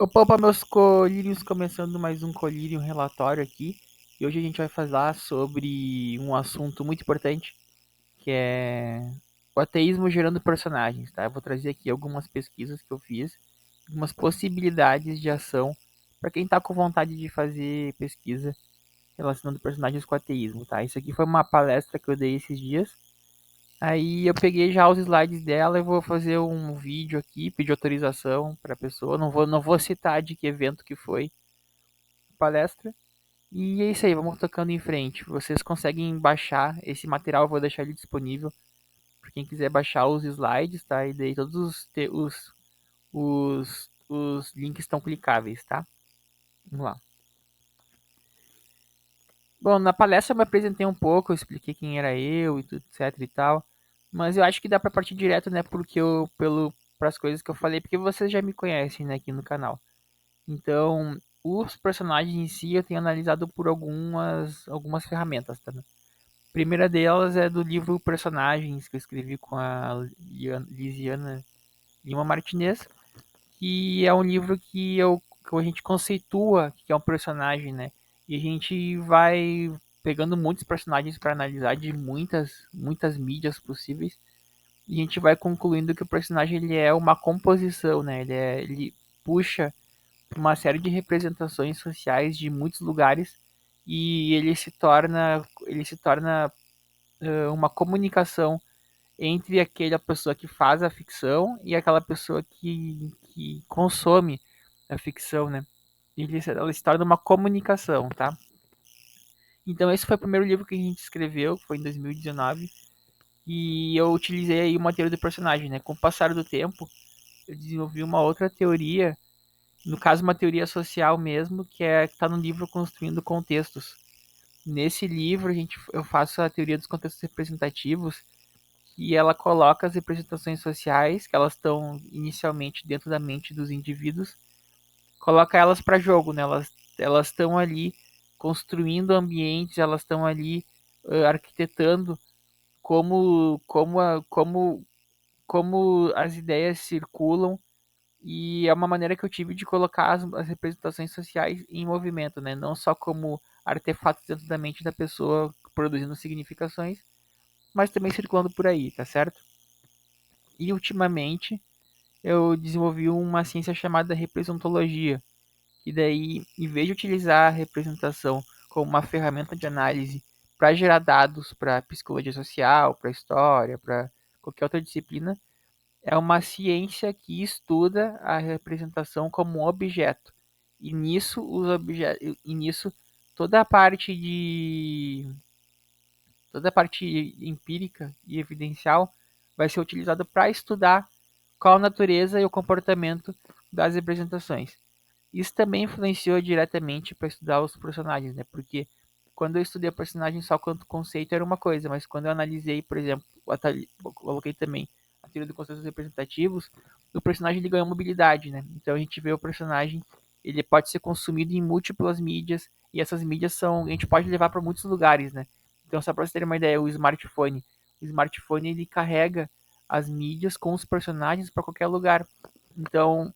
Opa, opa, meus colírios, começando mais um colírio relatório aqui. E hoje a gente vai falar sobre um assunto muito importante, que é o ateísmo gerando personagens, tá? Eu vou trazer aqui algumas pesquisas que eu fiz, algumas possibilidades de ação para quem tá com vontade de fazer pesquisa relacionando personagens com ateísmo, tá? Isso aqui foi uma palestra que eu dei esses dias. Aí eu peguei já os slides dela e vou fazer um vídeo aqui, pedir autorização para a pessoa. Não vou citar de que evento que foi a palestra. E é isso aí, vamos tocando em frente. Vocês conseguem baixar esse material, eu vou deixar ele disponível para quem quiser baixar os slides, tá? E daí todos os links estão clicáveis, tá? Vamos lá. Bom, na palestra eu me apresentei um pouco, eu expliquei quem era eu e tudo, etc e tal. Mas eu acho que dá pra partir direto, né, porque eu pelo para as coisas que eu falei, porque vocês já me conhecem, né, aqui no canal. Então, os personagens em si eu tenho analisado por algumas ferramentas, tá? A primeira delas é do livro Personagens que eu escrevi com a Lisiana Lima Martinez, que é um livro que a gente conceitua que é um personagem, né? E a gente vai pegando muitos personagens para analisar de muitas mídias possíveis e a gente vai concluindo que o personagem ele é uma composição, né? Ele puxa uma série de representações sociais de muitos lugares e ele se torna uma comunicação entre aquela pessoa que faz a ficção e aquela pessoa que consome a ficção, né? Ela se torna uma comunicação, tá? Então esse foi o primeiro livro que a gente escreveu, foi em 2019, e eu utilizei aí uma teoria do personagem, né? Com o passar do tempo, eu desenvolvi uma outra teoria, no caso uma teoria social mesmo, que está no livro Construindo Contextos. Nesse livro eu faço a teoria dos contextos representativos, e ela coloca as representações sociais, que elas estão inicialmente dentro da mente dos indivíduos, coloca elas para jogo, né? Elas estão ali construindo ambientes, elas estão ali arquitetando como as ideias circulam, e é uma maneira que eu tive de colocar as representações sociais em movimento, né? Não só como artefatos dentro da mente da pessoa produzindo significações, mas também circulando por aí, tá certo? E ultimamente eu desenvolvi uma ciência chamada representologia, que daí, em vez de utilizar a representação como uma ferramenta de análise para gerar dados para psicologia social, para história, para qualquer outra disciplina, é uma ciência que estuda a representação como um objeto. E nisso toda a parte de toda a parte empírica e evidencial vai ser utilizada para estudar qual a natureza e o comportamento das representações. Isso também influenciou diretamente para estudar os personagens, né? Porque quando eu estudei o personagem só quanto conceito era uma coisa, mas quando eu analisei, por exemplo, coloquei também a teoria dos conceitos representativos, o personagem ele ganhou mobilidade, né? Então a gente vê o personagem, ele pode ser consumido em múltiplas mídias e essas mídias a gente pode levar para muitos lugares, né? Então só para você ter uma ideia, o smartphone ele carrega as mídias com os personagens para qualquer lugar. Então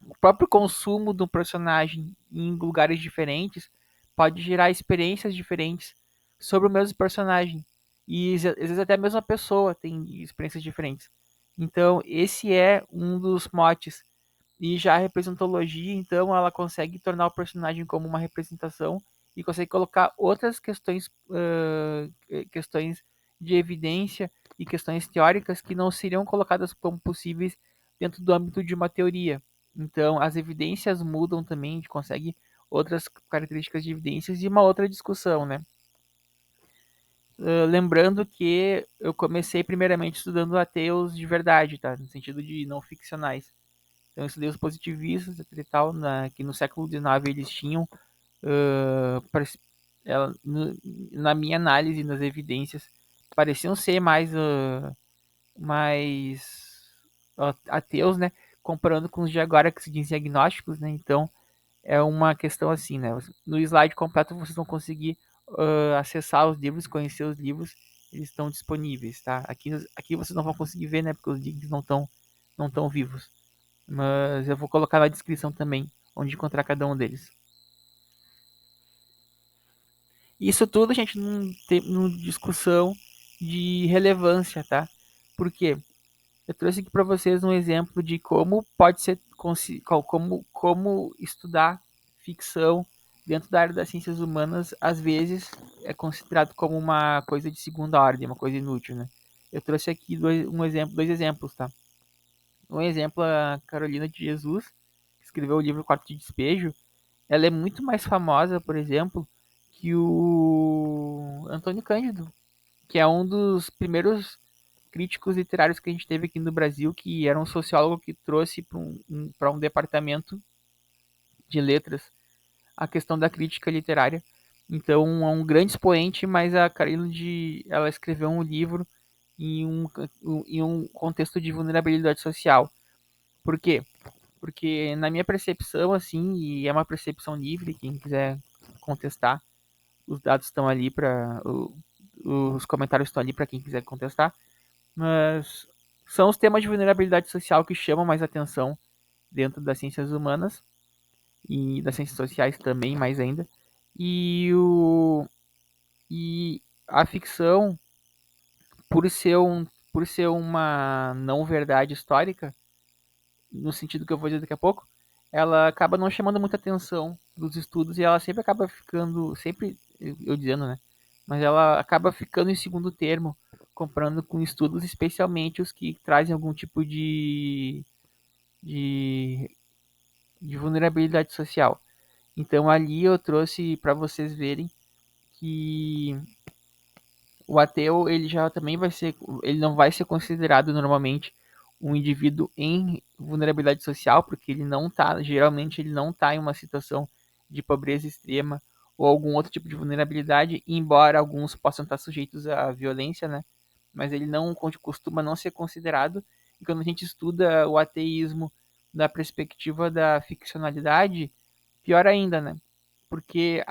o próprio consumo do personagem em lugares diferentes pode gerar experiências diferentes sobre o mesmo personagem. E às vezes até a mesma pessoa tem experiências diferentes. Então, esse é um dos motes. E já a representologia, então, ela consegue tornar o personagem como uma representação e consegue colocar outras questões de evidência e questões teóricas que não seriam colocadas como possíveis dentro do âmbito de uma teoria. Então, as evidências mudam também, a gente consegue outras características de evidências e uma outra discussão, né? Lembrando que eu comecei primeiramente estudando ateus de verdade, tá? No sentido de não ficcionais. Então, eu estudei os positivistas e tal, que no século XIX eles tinham, uh, na minha análise, nas evidências, pareciam ser mais ateus, né? Comparando com os de agora que se dizem agnósticos, né? Então, é uma questão assim, né? No slide completo vocês vão conseguir acessar os livros, conhecer os livros, eles estão disponíveis, tá? Aqui vocês não vão conseguir ver, né? Porque os links não estão vivos. mas eu vou colocar na descrição também onde encontrar cada um deles. Isso tudo, gente, numa discussão de relevância, tá? Por quê? Eu trouxe aqui para vocês um exemplo de como pode ser como estudar ficção dentro da área das ciências humanas às vezes é considerado como uma coisa de segunda ordem, uma coisa inútil, né? Eu trouxe aqui dois exemplos, tá? Um exemplo, a Carolina de Jesus, que escreveu o livro Quarto de Despejo, ela é muito mais famosa, por exemplo, que o Antônio Cândido, que é um dos primeiros críticos literários que a gente teve aqui no Brasil, que era um sociólogo que trouxe para um departamento de letras a questão da crítica literária. Então, é um grande expoente, mas a Carolina ela escreveu um livro em um contexto de vulnerabilidade social. Por quê? Porque na minha percepção, assim, e é uma percepção livre, quem quiser contestar, os dados estão ali para os comentários estão ali para quem quiser contestar, mas são os temas de vulnerabilidade social que chamam mais atenção dentro das ciências humanas e das ciências sociais também, mais ainda. E, o, e a ficção, por ser uma não verdade histórica, no sentido que eu vou dizer daqui a pouco, ela acaba não chamando muita atenção dos estudos e ela sempre acaba ficando, sempre eu dizendo, né? Mas ela acaba ficando em segundo termo, comparando com estudos, especialmente os que trazem algum tipo de, de vulnerabilidade social. Então ali eu trouxe para vocês verem que o ateu ele já também vai ser, ele não vai ser considerado normalmente um indivíduo em vulnerabilidade social, porque ele não tá, geralmente ele não está em uma situação de pobreza extrema ou algum outro tipo de vulnerabilidade, embora alguns possam estar sujeitos à violência, né? Mas ele não costuma não ser considerado. E quando a gente estuda o ateísmo da perspectiva da ficcionalidade, pior ainda, né? Porque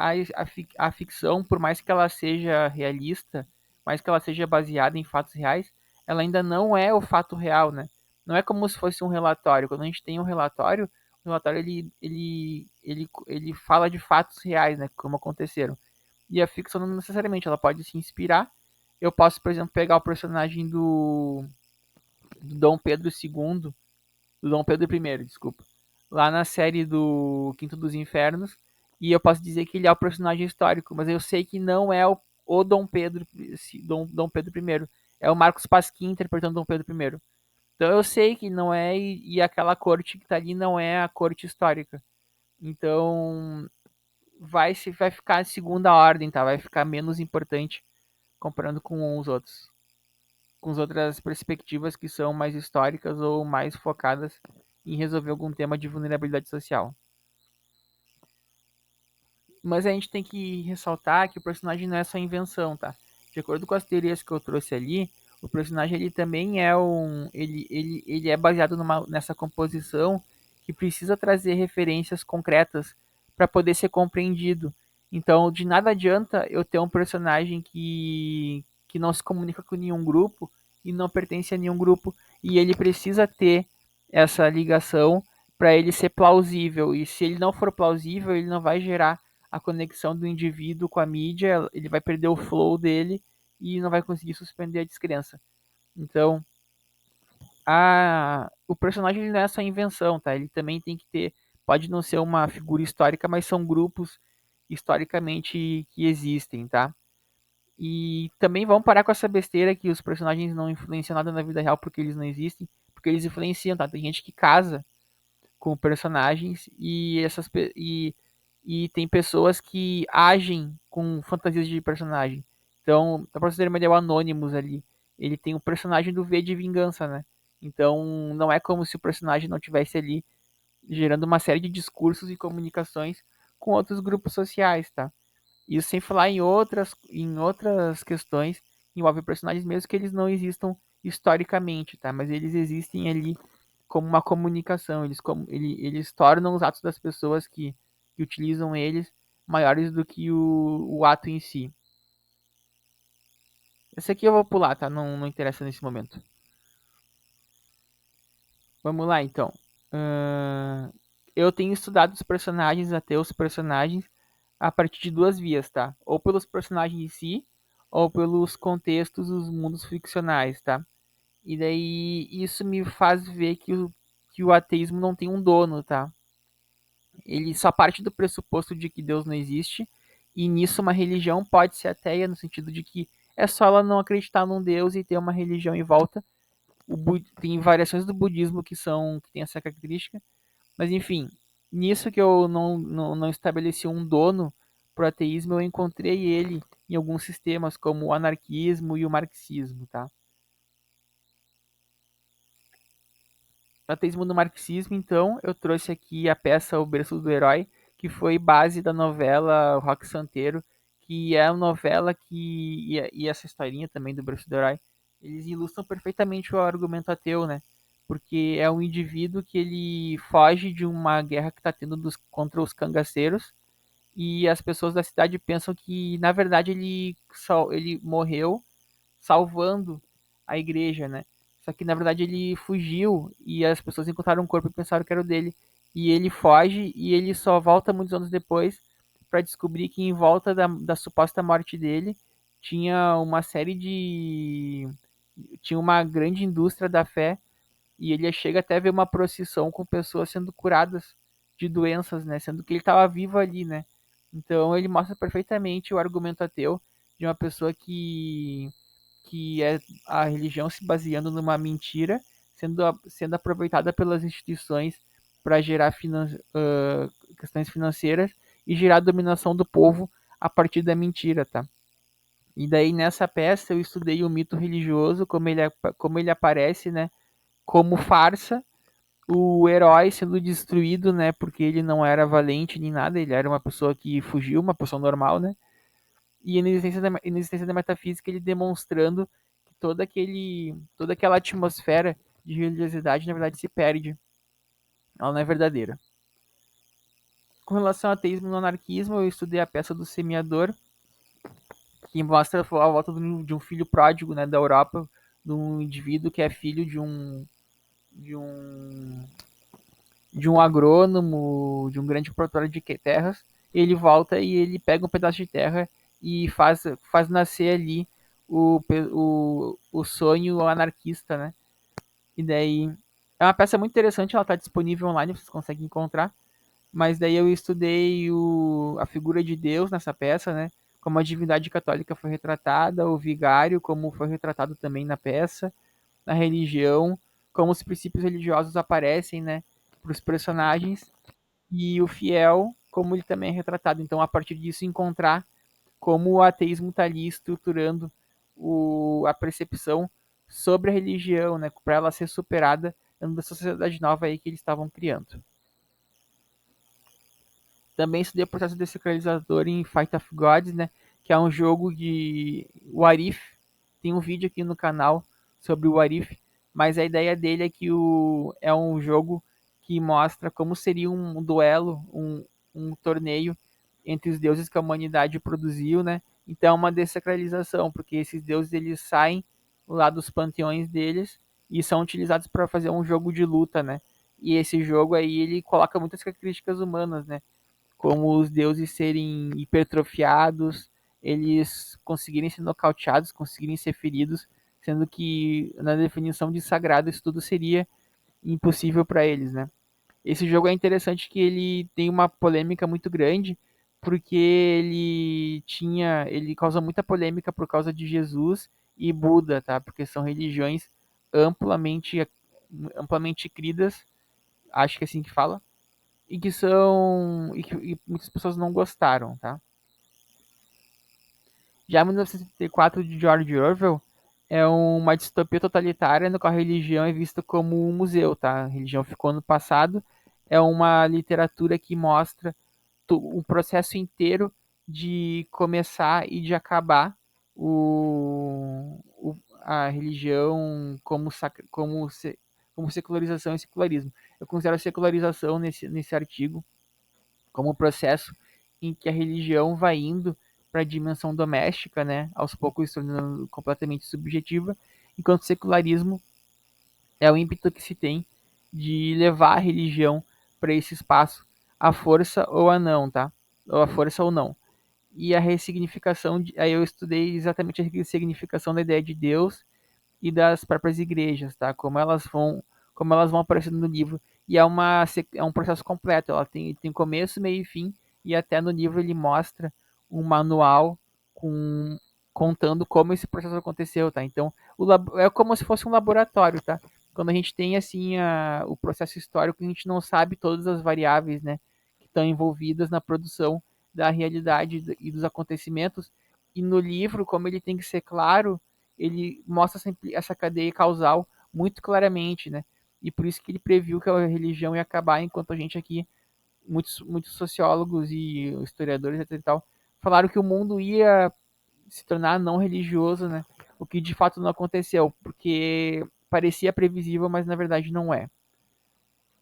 a ficção, por mais que ela seja realista, mais que ela seja baseada em fatos reais, ela ainda não é o fato real, né? Não é como se fosse um relatório. Quando a gente tem um relatório, o relatório ele fala de fatos reais, né? Como aconteceram. E a ficção não necessariamente, ela pode se inspirar. Eu posso, por exemplo, pegar o personagem do Dom Pedro II, do Dom Pedro I, desculpa, lá na série do Quinto dos Infernos, e eu posso dizer que ele é o personagem histórico, mas eu sei que não é o Dom Pedro I, é o Marcos Pasquim interpretando Dom Pedro I. Então eu sei que não é, e aquela corte que tá ali não é a corte histórica. Então vai ficar em segunda ordem, tá? Vai ficar menos importante comparando com os outros, com as outras perspectivas que são mais históricas ou mais focadas em resolver algum tema de vulnerabilidade social. Mas a gente tem que ressaltar que o personagem não é só invenção, tá? De acordo com as teorias que eu trouxe ali, o personagem ele também é ele é baseado nessa composição que precisa trazer referências concretas para poder ser compreendido. Então, de nada adianta eu ter um personagem que não se comunica com nenhum grupo e não pertence a nenhum grupo e ele precisa ter essa ligação para ele ser plausível. E se ele não for plausível, ele não vai gerar a conexão do indivíduo com a mídia, ele vai perder o flow dele e não vai conseguir suspender a descrença. Então, o personagem ele não é só invenção, tá? Ele também tem que ter, pode não ser uma figura histórica, mas são grupos historicamente que existem, tá? E também vamos parar com essa besteira que os personagens não influenciam nada na vida real porque eles não existem, porque eles influenciam, tá? Tem gente que casa com personagens e tem pessoas que agem com fantasias de personagem. Então, pra você ter uma ideia, o Anonymous ali, ele tem o personagem do V de Vingança, né? Então, não é como se o personagem não tivesse ali gerando uma série de discursos e comunicações com outros grupos sociais, tá? Isso sem falar em outras questões que envolvem personagens mesmo que eles não existam historicamente, tá? Mas eles existem ali como uma comunicação. Eles tornam os atos das pessoas que utilizam eles maiores do que o ato em si. Esse aqui eu vou pular, tá? Não interessa nesse momento. Vamos lá, então. Ahn, eu tenho estudado os personagens, até os personagens, a partir de duas vias, tá? Ou pelos personagens em si, ou pelos contextos dos mundos ficcionais, tá? E daí isso me faz ver que o ateísmo não tem um dono, tá? Ele só parte do pressuposto de que Deus não existe, e nisso uma religião pode ser ateia, no sentido de que é só ela não acreditar num Deus e ter uma religião em volta. Tem variações do budismo que tem essa característica, mas enfim, nisso que eu não estabeleci um dono pro ateísmo, eu encontrei ele em alguns sistemas, como o anarquismo e o marxismo, tá? No ateísmo do marxismo, então, eu trouxe aqui a peça O Berço do Herói, que foi base da novela O Rock Santeiro, que é uma novela e essa historinha também do Berço do Herói, eles ilustram perfeitamente o argumento ateu, né? Porque é um indivíduo que ele foge de uma guerra que está tendo contra os cangaceiros, e as pessoas da cidade pensam que, na verdade, ele morreu salvando a igreja, né? Só que na verdade ele fugiu e as pessoas encontraram um corpo e pensaram que era o dele. E ele foge e ele só volta muitos anos depois para descobrir que em volta da suposta morte dele tinha uma série de. Tinha uma grande indústria da fé, e ele chega até a ver uma procissão com pessoas sendo curadas de doenças, né? Sendo que ele estava vivo ali, né? Então ele mostra perfeitamente o argumento ateu de uma pessoa que é a religião se baseando numa mentira, sendo aproveitada pelas instituições para gerar questões financeiras e gerar a dominação do povo a partir da mentira, tá? E daí nessa peça eu estudei o mito religioso, como ele aparece, né? Como farsa, o herói sendo destruído, né? Porque ele não era valente nem nada, ele era uma pessoa que fugiu, uma pessoa normal, né? E na existência da metafísica ele demonstrando que toda aquela atmosfera de religiosidade na verdade se perde, ela não é verdadeira. Com relação ao ateísmo e ao anarquismo, eu estudei a peça do Semeador, que mostra a volta de um filho pródigo, né, da Europa, de um indivíduo que é filho de um de um agrônomo, de um grande produtor de terras. Ele volta e ele pega um pedaço de terra e faz nascer ali o sonho anarquista, né? E daí é uma peça muito interessante, ela está disponível online, vocês conseguem encontrar. Mas daí eu estudei a figura de Deus nessa peça, né? Como a divindade católica foi retratada, o vigário, como foi retratado também na peça, na religião, como os princípios religiosos aparecem, né? Para os personagens, e o fiel, como ele também é retratado. Então, a partir disso, encontrar como o ateísmo está ali estruturando a percepção sobre a religião, né? Para ela ser superada dentro da sociedade nova aí que eles estavam criando. Também estudei o processo desacralizador em Fight of Gods, né? Que é um jogo de What If. Tem um vídeo aqui no canal sobre o What If, mas a ideia dele é que é um jogo que mostra como seria um duelo, um torneio entre os deuses que a humanidade produziu, né? Então é uma desacralização, porque esses deuses eles saem lá dos panteões deles e são utilizados para fazer um jogo de luta, né? E esse jogo aí ele coloca muitas características humanas, né? Como os deuses serem hipertrofiados, eles conseguirem ser nocauteados, conseguirem ser feridos, sendo que na definição de sagrado isso tudo seria impossível para eles, né? Esse jogo é interessante que ele tem uma polêmica muito grande, porque ele causa muita polêmica por causa de Jesus e Buda, tá? Porque são religiões amplamente amplamente cridas, acho que é assim que fala, e muitas pessoas não gostaram, tá? Já 1984 de George Orwell é uma distopia totalitária no qual a religião é vista como um museu, tá? A religião ficou no passado. É uma literatura que mostra o processo inteiro de começar e de acabar a religião como secularização e secularismo. Eu considero a secularização nesse artigo como o processo em que a religião vai indo para a dimensão doméstica, né, aos poucos se tornando completamente subjetiva, enquanto o secularismo é o ímpeto que se tem de levar a religião para esse espaço, à força ou a não, tá? Ou a força ou não. E a ressignificação, aí eu estudei exatamente a ressignificação da ideia de Deus e das próprias igrejas, tá? Como elas vão aparecendo no livro. E é um processo completo, ela tem começo, meio e fim, e até no livro ele mostra um manual com contando como esse processo aconteceu, tá? Então, é como se fosse um laboratório, tá? Quando a gente tem assim o processo histórico, a gente não sabe todas as variáveis, né, que estão envolvidas na produção da realidade e dos acontecimentos. E no livro, como ele tem que ser claro, ele mostra sempre essa cadeia causal muito claramente, né? E por isso que ele previu que a religião ia acabar, enquanto a gente aqui, muitos sociólogos e historiadores etc e tal, falaram que o mundo ia se tornar não religioso, né? O que de fato não aconteceu, porque parecia previsível, mas na verdade não é,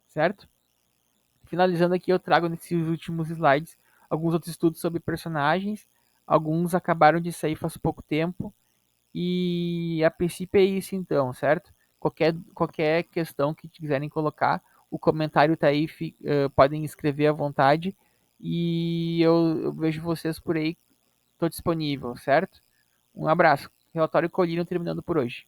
certo? Finalizando aqui, eu trago nesses últimos slides alguns outros estudos sobre personagens, alguns acabaram de sair faz pouco tempo, e a princípio é isso então, certo? Qualquer questão que quiserem colocar, o comentário tá aí, podem escrever à vontade. E eu vejo vocês por aí, estou disponível, certo? Um abraço. Relatório Colino terminando por hoje.